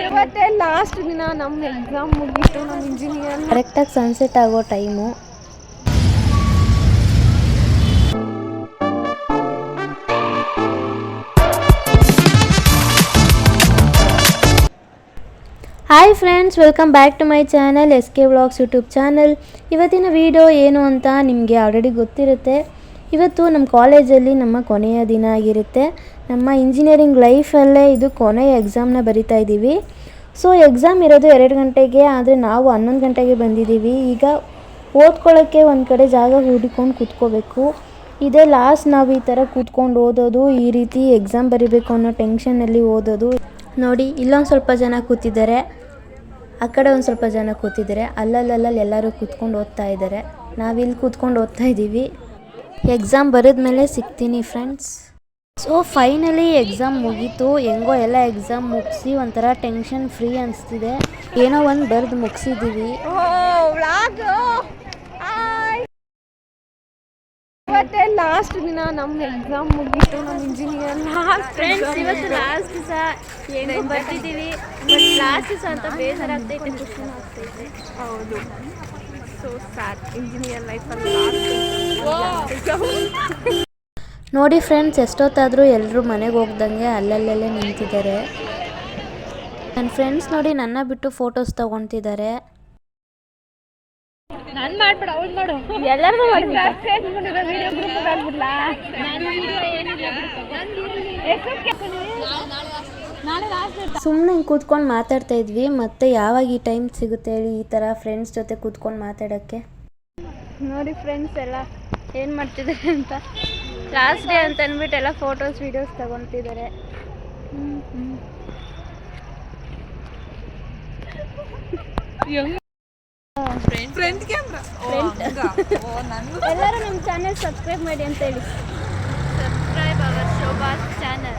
ಇವತ್ತೇ ಲಾಸ್ಟ್ ದಿನ ನಮ್ಮ ಎಕ್ಸಾಮ್ ಮುಗೀತು. ನಮ್ಮ ಇಂಜಿನಿಯರ್ ಕರೆಕ್ಟಾಗಿ ಸನ್ಸೆಟ್ ಆಗೋ time. Hi friends, welcome back to my channel SK vlogs YouTube channel. ಇವತ್ತಿನ ವಿಡಿಯೋ ಏನು ಅಂತ ನಿಮಗೆ ಆಲ್ರೆಡಿ ಗೊತ್ತಿರುತ್ತೆ. ಇವತ್ತು ನಮ್ಮ ಕಾಲೇಜಲ್ಲಿ ನಮ್ಮ ಕೊನೆಯ ದಿನ ಆಗಿರುತ್ತೆ. ನಮ್ಮ ಇಂಜಿನಿಯರಿಂಗ್ ಲೈಫಲ್ಲೇ ಇದು ಕೊನೆಯ ಎಕ್ಸಾಮ್ನ ಬರಿತಾ ಇದ್ದೀವಿ. ಸೊ ಎಕ್ಸಾಮ್ ಇರೋದು 2 ಗಂಟೆಗೆ, ಆದರೆ ನಾವು 11 ಗಂಟೆಗೆ ಬಂದಿದ್ದೀವಿ. ಈಗ ಓದ್ಕೊಳ್ಳೋಕ್ಕೆ ಒಂದು ಕಡೆ ಜಾಗ ಹುಡುಕೊಂಡು ಕೂತ್ಕೋಬೇಕು. ಇದೇ ಲಾಸ್ಟ್ ನಾವು ಈ ಥರ ಕೂತ್ಕೊಂಡು ಓದೋದು, ಈ ರೀತಿ ಎಕ್ಸಾಮ್ ಬರಿಬೇಕು ಅನ್ನೋ ಟೆನ್ಷನ್ನಲ್ಲಿ ಓದೋದು. ನೋಡಿ, ಇಲ್ಲೊಂದು ಸ್ವಲ್ಪ ಜನ ಕೂತಿದ್ದಾರೆ, ಆ ಕಡೆ ಒಂದು ಸ್ವಲ್ಪ ಜನ ಕೂತಿದ್ದಾರೆ, ಅಲ್ಲಲ್ಲಿ ಎಲ್ಲರೂ ಕೂತ್ಕೊಂಡು ಓದ್ತಾ ಇದ್ದಾರೆ. ನಾವಿಲ್ಲಿ ಕೂತ್ಕೊಂಡು ಓದ್ತಾ ಇದ್ದೀವಿ. ಎಕ್ಸಾಮ್ ಬರೆದ್ಮೇಲೆ ಸಿಗ್ತೀನಿ ಫ್ರೆಂಡ್ಸ್. ಸೊ ಫೈನಲಿ ಎಕ್ಸಾಮ್ ಮುಗೀತು. ಹೆಂಗೋ ಎಲ್ಲ ಎಕ್ಸಾಮ್ ಮುಗಿಸಿ ಒಂಥರ ಟೆನ್ಷನ್ ಫ್ರೀ ಅನಿಸ್ತಿದೆ. ಏನೋ ಒಂದು ಬರೆದು ಮುಗಿಸಿದ್ದೀವಿ. ಇವತ್ತೇ ಲಾಸ್ಟ್ ದಿನ ನಮ್ಮ ಎಕ್ಸಾಮ್ ಮುಗೀತು. ನಮ್ಮ ಇಂಜಿನಿಯರ್ ಫ್ರೆಂಡ್ಸ್, ಇವತ್ತು ಲಾಸ್ಟ್ ದಿವಸ ಏನೋ ಬರ್ತಿದ್ದೀವಿ. ಬಟ್ ಲಾಸ್ಟ್ ದಿವಸ ಅಂತ ಬೇಜಾರಾಗ್ತೈತೆ, ಖುಷಿ ಆಗ್ತೈತೆ. ಹೌದು, ಸೊ ಸ್ಯಾಡ್. ಇಂಜಿನಿಯರ್ ಲೈಫಲ್ಲಿ ನೋಡಿ ಫ್ರೆಂಡ್ಸ್, ಎಷ್ಟೊತ್ತಾದರೂ ಎಲ್ಲರೂ ಮನೆಗೆ ಹೋಗ್ದಂಗೆ ಅಲ್ಲಲ್ಲೇ ನಿಂತಿದ್ದಾರೆ. ನನ್ನ ಫ್ರೆಂಡ್ಸ್ ನೋಡಿ ನನ್ನ ಬಿಟ್ಟು ಫೋಟೋಸ್ ತೊಗೊತಿದ್ದಾರೆ. ಸುಮ್ಮನೆ ಕೂತ್ಕೊಂಡು ಮಾತಾಡ್ತಾ ಇದ್ವಿ. ಮತ್ತೆ ಯಾವಾಗ ಈ ಟೈಮ್ ಸಿಗುತ್ತೆ ಹೇಳಿ ಈ ಥರ ಫ್ರೆಂಡ್ಸ್ ಜೊತೆ ಕೂತ್ಕೊಂಡು ಮಾತಾಡೋಕ್ಕೆ. ನೋಡಿ ಫ್ರೆಂಡ್ಸ್ ಎಲ್ಲ ಏನು ಮಾಡ್ತಿದ್ದಾರೆ ಅಂತ. ಲಾಸ್ಟ್ ಡೇ ಅಂತ ಅಂದ್ಬಿಟ್ಟು ಎಲ್ಲ ಫೋಟೋಸ್ ವೀಡಿಯೋಸ್ ತಗೊತಿದ್ದಾರೆ. Friend camera. ಎಲ್ಲರೂ ನಮ್ಮ ಚಾನೆಲ್ ಸಬ್ಸ್ಕ್ರೈಬ್ ಮಾಡಿ ಅಂತ ಹೇಳಿ. Subscribe our Shobha's channel.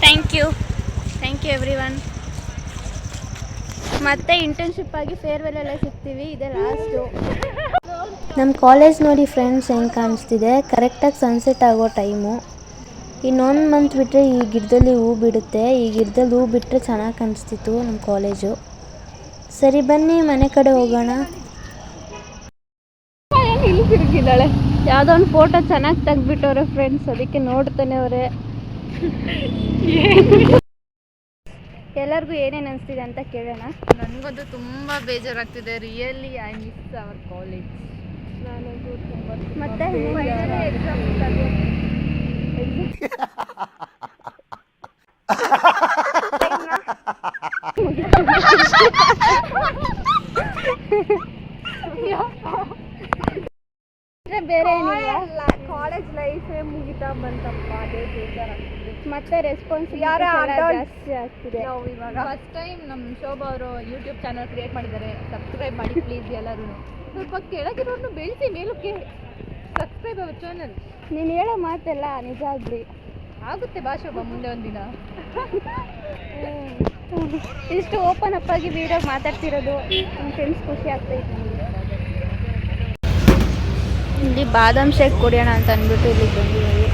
Thank you everyone. ಮತ್ತೆ ಇಂಟರ್ನ್ಶಿಪ್ ಆಗಿ ಫೇರ್ವೆಲ್ ಎಲ್ಲ ಸಿಗ್ತೀವಿ. ಇದೇ ಲಾಸ್ಟು. ನಮ್ಮ ಕಾಲೇಜ್ ನೋಡಿ ಫ್ರೆಂಡ್ಸ್ ಹೆಂಗೆ ಕಾಣಿಸ್ತಿದೆ. ಕರೆಕ್ಟಾಗಿ ಸನ್ಸೆಟ್ ಆಗೋ ಟೈಮು. ಇನ್ನೊಂದು ಮಂತ್ ಬಿಟ್ಟರೆ ಈ ಗಿಡದಲ್ಲಿ ಹೂ ಬಿಡುತ್ತೆ. ಈ ಗಿಡದಲ್ಲಿ ಹೂ ಬಿಟ್ಟರೆ ಚೆನ್ನಾಗಿ ಕಾಣಿಸ್ತಿತ್ತು ನಮ್ಮ ಕಾಲೇಜು. ಸರಿ ಬನ್ನಿ ಮನೆ ಕಡೆ ಹೋಗೋಣ. ಇಲ್ಲಿ ತಿರುಗಿದ್ದಾಳೆ. ಯಾವುದೋ ಒಂದು ಫೋಟೋ ಚೆನ್ನಾಗಿ ತೆಗ್ದುಬಿಟ್ಟವ್ರೆ ಫ್ರೆಂಡ್ಸ್, ಅದಕ್ಕೆ ನೋಡ್ತಾನೆ ಅವರೇ. ಎಲ್ಲರಿಗೂ ಏನೇನು ಅನಿಸ್ತಿದೆ ಅಂತ ಕೇಳೋಣ. ನನಗಂತೂ ತುಂಬ ಬೇಜಾರಾಗ್ತಿದೆ. Really I miss our college. ನಾನಂತೂ ತುಂಬ. ಮತ್ತೆ ಬೇರೆ ಏನಿಲ್ಲ, ಕಾಲೇಜ್ ಲೈಫೇ ಮುಗಿತಾ ಬಂತಪ್ಪ. ಅದೇ ಬೇಜಾರಾಗ್ತಿದೆ. ಮತ್ತೆ ರೆಸ್ಪಾನ್ಸಿಬಿಲಿಟಿ ಜಾಸ್ತಿ ಆಗ್ತಿದೆ. ಇವಾಗ ಫಸ್ಟ್ ಟೈಮ್ ನಮ್ಮ ಶೋಭಾ ಅವರು ಯೂಟ್ಯೂಬ್ ಚಾನಲ್ ಕ್ರಿಯೇಟ್ ಮಾಡಿದ್ದಾರೆ. ಸಬ್ಸ್ಕ್ರೈಬ್ ಮಾಡಿ ಪ್ಲೀಸ್ ಎಲ್ಲರೂ. ಸ್ವಲ್ಪ ಕೆಳಗಿರೋರ್ನು ಬೆಳೆಸಿ ಮೇಲಕ್ಕೆ. Subscribe our channel. ನೀನು ಹೇಳೋ ಮಾತೆಲ್ಲ ನಿಜ ಆಗ್ಲಿ ಆಗುತ್ತೆ ಬಾ ಶೋಭಾ, ಮುಂದೆ ಒಂದಿನ. ಇಷ್ಟು ಓಪನ್ ಅಪ್ ಆಗಿ ವಿಡಿಯೋ ಮಾತಾಡ್ತಿರೋದು ನಮ್ಮ ಫ್ರೆಂಡ್ಸ್ ಖುಷಿ ಆಗ್ತೈತೆ. ಇಲ್ಲಿ ಬಾದಾಮ್ ಶೇಕ್ ಕುಡಿಯೋಣ ಅಂತ ಅಂದ್ಬಿಟ್ಟು ಇಲ್ಲಿ ಬಂದಿದ್ದೀವಿ.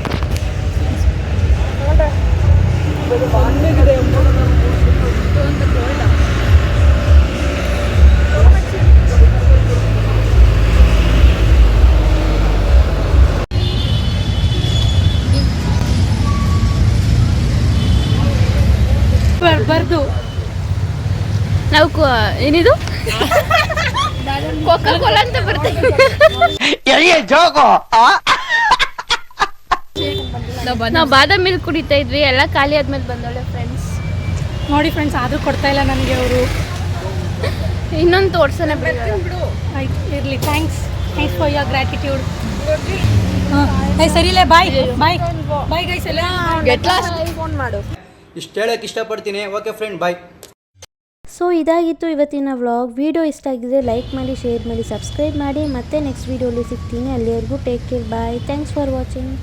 ಬರ್ದು ನಾವು ಏನಿದು ಕೋಕಾ ಕೋಲಾ ಅಂತ ಬರ್ತೀವಿ. ನಾವು ಬಾದಾಮ್ ಮಿಲ್ಕ್ ಕುಡಿತಾ ಇದ್ವಿ. ಎಲ್ಲ ಖಾಲಿ ಆದ್ಮೇಲೆ ಬಂದೋಳೆ ಫ್ರೆಂಡ್ಸ್. ನೋಡಿ ಫ್ರೆಂಡ್ಸ್, ಆದರೂ ಕೊಡ್ತಾ ಇಲ್ಲ ನನಗೆ ಅವರು. ಇನ್ನೊಂದು ತೋರ್ಸೋಣ ಬಿಡು. ಆಯ್ತು, ಇರಲಿ. Thanks for your gratitude. ಸರಿಲೇ, ಬಾಯ್ ಗೈಸ್ ಎಲ್ಲ. ಫೋನ್ ಮಾಡು. ಇಷ್ಟು ಹೇಳಕ್ಕೆ ಇಷ್ಟಪಡ್ತೀನಿ. ಓಕೆ ಫ್ರೆಂಡ್, ಬಾಯ್. ಸೊ ಇದಾಗಿತ್ತು ಇವತ್ತಿನ ವ್ಲಾಗ್. ವಿಡಿಯೋ ಇಷ್ಟ ಆಗಿದೆ ಲೈಕ್ ಮಾಡಿ, ಶೇರ್ ಮಾಡಿ, ಸಬ್ಸ್ಕ್ರೈಬ್ ಮಾಡಿ. ಮತ್ತೆ ನೆಕ್ಸ್ಟ್ ವಿಡಿಯೋಲಿ ಸಿಗ್ತೀನಿ. ಅಲ್ಲಿವರೆಗೂ take care, bye. Thanks for watching.